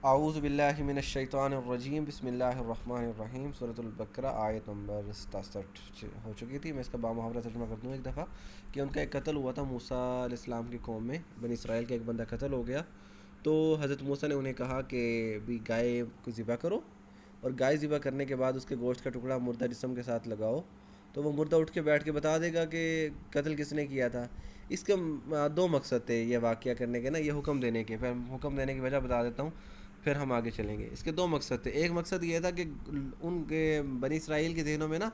اعوذ باللہ من الشیطان الرجیم، بسم اللہ الرحمن الرحیم۔ سورۃ البقرہ آیت نمبر 67 ہو چکی تھی۔ میں اس کا بامحاورہ ترجمہ کر دوں ایک دفعہ کہ ان کا ایک قتل ہوا تھا موسیٰ علیہ السلام کی قوم میں، بنی اسرائیل کا ایک بندہ قتل ہو گیا۔ تو حضرت موسیٰ نے انہیں کہا کہ بھی گائے کو ذبح کرو، اور گائے ذبح کرنے کے بعد اس کے گوشت کا ٹکڑا مردہ جسم کے ساتھ لگاؤ، تو وہ مردہ اٹھ کے بیٹھ کے بتا دے گا کہ قتل کس نے کیا تھا۔ اس کے دو مقصد تھے یہ واقعہ کرنے کے نا، یہ حکم دینے کے۔ پھر حکم دینے کی وجہ بتا دیتا ہوں، پھر ہم آگے چلیں گے۔ اس کے دو مقصد تھے۔ ایک مقصد یہ تھا کہ ان کے بنی اسرائیل کے ذہنوں میں نا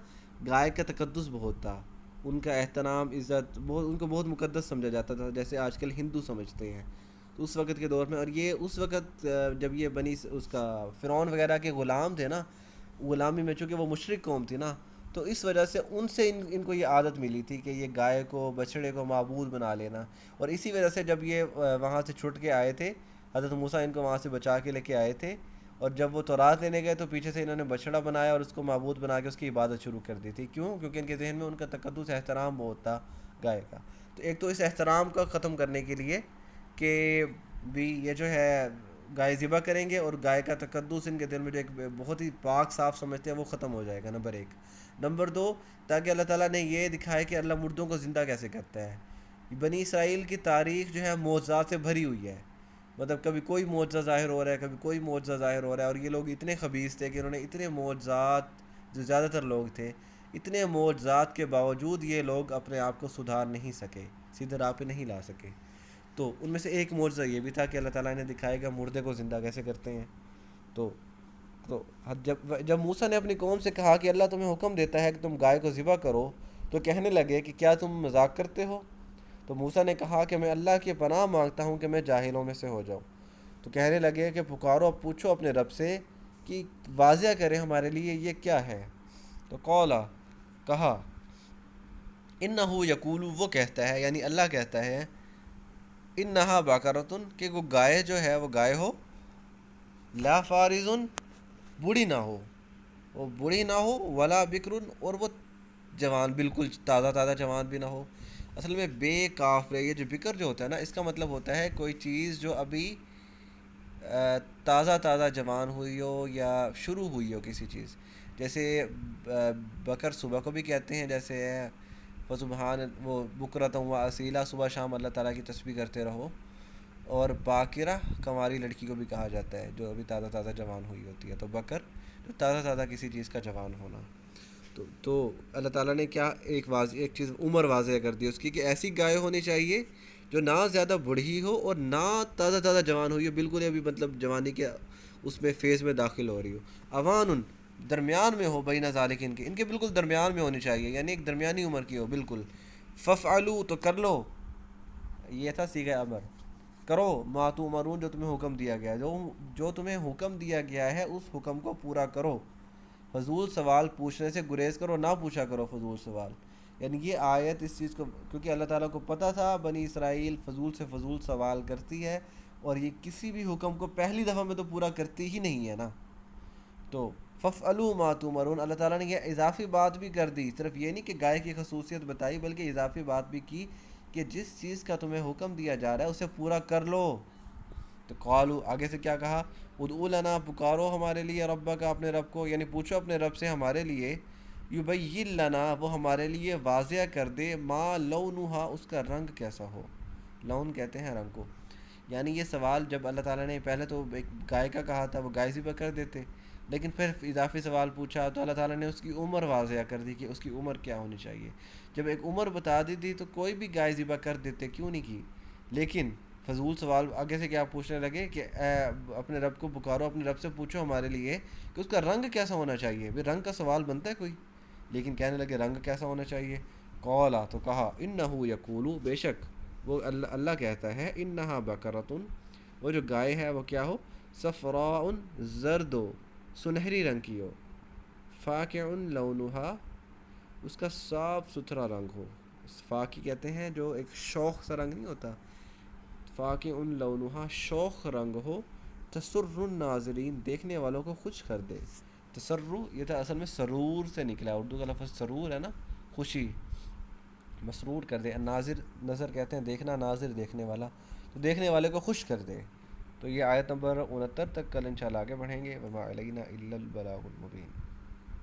گائے کا تقدس بہت تھا، ان کا احترام عزت بہت، ان کو بہت مقدس سمجھا جاتا تھا، جیسے آج کل ہندو سمجھتے ہیں۔ تو اس وقت کے دور میں، اور یہ اس وقت جب یہ اس کا فرعون وغیرہ کے غلام تھے نا، غلامی میں چونکہ وہ مشرک قوم تھی نا، تو اس وجہ سے ان سے ان کو یہ عادت ملی تھی کہ یہ گائے کو بچڑے کو معبود بنا لینا۔ اور اسی وجہ سے جب یہ وہاں سے چھٹ کے آئے تھے، حضرت موسیٰ ان کو وہاں سے بچا کے لے کے آئے تھے، اور جب وہ تورات لینے گئے تو پیچھے سے انہوں نے بچڑا بنایا اور اس کو معبود بنا کے اس کی عبادت شروع کر دی تھی۔ کیوں؟ کیونکہ ان کے ذہن میں ان کا تقدس احترام بہت تھا گائے کا۔ تو ایک تو اس احترام کا ختم کرنے کے لیے کہ بھی یہ جو ہے گائے ذبح کریں گے، اور گائے کا تقدس ان کے دل میں جو ایک بہت ہی پاک صاف سمجھتے ہیں وہ ختم ہو جائے گا، نمبر ایک۔ نمبر دو، تاکہ اللہ تعالیٰ نے یہ دکھائے کہ اللہ مردوں کو زندہ کیسے کرتا ہے۔ بنی اسرائیل کی تاریخ جو ہے معجزات سے بھری ہوئی ہے، مطلب کبھی کوئی معجزہ ظاہر ہو رہا ہے، کبھی کوئی معجزہ ظاہر ہو رہا ہے، اور یہ لوگ اتنے خبیث تھے کہ انہوں نے اتنے معجزات، جو زیادہ تر لوگ تھے، اتنے معجزات کے باوجود یہ لوگ اپنے آپ کو سدھار نہیں سکے، سیدھے راہ پہ نہیں لا سکے۔ تو ان میں سے ایک معجزہ یہ بھی تھا کہ اللہ تعالیٰ نے دکھائے گا مردے کو زندہ کیسے کرتے ہیں۔ تو تو جب موسیٰ نے اپنی قوم سے کہا کہ اللہ تمہیں حکم دیتا ہے کہ تم گائے کو ذبح کرو، تو کہنے لگے کہ کیا تم مذاق کرتے ہو؟ تو موسیٰ نے کہا کہ میں اللہ کی پناہ مانگتا ہوں کہ میں جاہلوں میں سے ہو جاؤں۔ تو کہنے لگے کہ پکارو، اب پوچھو اپنے رب سے کہ واضح کرے ہمارے لیے یہ کیا ہے۔ تو قولا، کہا، انہو یقولو، وہ کہتا ہے یعنی اللہ کہتا ہے، انہا باقرتن، کہ وہ گائے جو ہے وہ گائے ہو، لا فارزن، بوڑھی نہ ہو، وہ بوڑھی نہ ہو، ولا بکرن، اور وہ جوان، بالکل تازہ تازہ جوان بھی نہ ہو۔ اصل میں بے کاف رے، یہ جو بکر جو ہوتا ہے نا، اس کا مطلب ہوتا ہے کوئی چیز جو ابھی تازہ تازہ جوان ہوئی ہو یا شروع ہوئی ہو کسی چیز، جیسے بکر صبح کو بھی کہتے ہیں، جیسے فسبحان وہ بکرۃ و اصیلا، صبح شام اللہ تعالیٰ کی تسبیح کرتے رہو۔ اور باقرہ کنواری لڑکی کو بھی کہا جاتا ہے جو ابھی تازہ تازہ جوان ہوئی ہوتی ہے۔ تو بکر جو تازہ تازہ کسی چیز کا جوان ہونا۔ تو اللہ تعالیٰ نے کیا ایک چیز عمر واضح کر دی اس کی، کہ ایسی گائے ہونی چاہیے جو نہ زیادہ بڑھی ہو اور نہ تازہ تازہ جوان ہوئی ہو، بالکل ابھی مطلب جوانی کے اس میں فیز میں داخل ہو رہی ہو۔ اوان، درمیان میں ہو، بین ذالک، ان کے بالکل درمیان میں ہونی چاہیے، یعنی ایک درمیانی عمر کی ہو بالکل۔ ففعلوا، تو کر لو، یہ تھا صیغہ امر، کرو، ما تؤمرون، جو تمہیں حکم دیا گیا ہے، جو تمہیں حکم دیا گیا ہے اس حکم کو پورا کرو۔ فضول سوال پوچھنے سے گریز کرو، نہ پوچھا کرو فضول سوال۔ یعنی یہ آیت اس چیز کو، کیونکہ اللہ تعالیٰ کو پتہ تھا بنی اسرائیل فضول سے فضول سوال کرتی ہے، اور یہ کسی بھی حکم کو پہلی دفعہ میں تو پورا کرتی ہی نہیں ہے نا۔ تو ففعلوا ما تؤمرون، اللہ تعالیٰ نے یہ اضافی بات بھی کر دی، صرف یہ نہیں کہ گائے کی خصوصیت بتائی، بلکہ اضافی بات بھی کی کہ جس چیز کا تمہیں حکم دیا جا رہا ہے اسے پورا کر لو۔ تو قالو، آگے سے کیا کہا، ادعو لنا، پکارو ہمارے لیے، ربک، اپنے رب کو، یعنی پوچھو اپنے رب سے ہمارے لیے، یبین لنا، وہ ہمارے لیے واضح کر دے، ما لونہا، اس کا رنگ کیسا ہو۔ لون کہتے ہیں رنگ کو۔ یعنی یہ سوال جب اللہ تعالیٰ نے پہلے تو ایک گائے کا کہا تھا، وہ گائے ذبح کر دیتے، لیکن پھر اضافی سوال پوچھا تو اللہ تعالیٰ نے اس کی عمر واضح کر دی کہ اس کی عمر کیا ہونی چاہیے۔ جب ایک عمر بتا دی تھی تو کوئی بھی گائے ذبح کر دیتے، کیوں نہیں کی۔ لیکن فضول سوال آگے سے کیا پوچھنے لگے کہ اپنے رب کو پکارو، اپنے رب سے پوچھو ہمارے لیے کہ اس کا رنگ کیسا ہونا چاہیے۔ بھی رنگ کا سوال بنتا ہے کوئی، لیکن کہنے لگے رنگ کیسا ہونا چاہیے۔ قولا، تو کہا، انہو یقولو، بے شک وہ اللہ کہتا ہے، انہا بقرۃ، وہ جو گائے ہے وہ کیا ہو، صفراء، زرد و سنہری رنگ کی ہو، فاقع لونہا، اس کا صاف ستھرا رنگ ہو۔ فاقع کہتے ہیں جو ایک شوخ سا رنگ نہیں ہوتا، فاقع لونہا، شوخ رنگ ہو، تسر الناظرین، دیکھنے والوں کو خوش کر دے۔ تسرو، یہ تھا اصل میں سرور سے نکلا ہے، اردو کا لفظ سرور ہے نا، خوشی، مسرور کر دے۔ ناظر، نظر کہتے ہیں دیکھنا، ناظر دیکھنے والا، تو دیکھنے والے کو خوش کر دے۔ تو یہ آیت نمبر 69 تک کل انشاءاللہ آگے بڑھیں گے. وما علینا الا البلاغ المبین.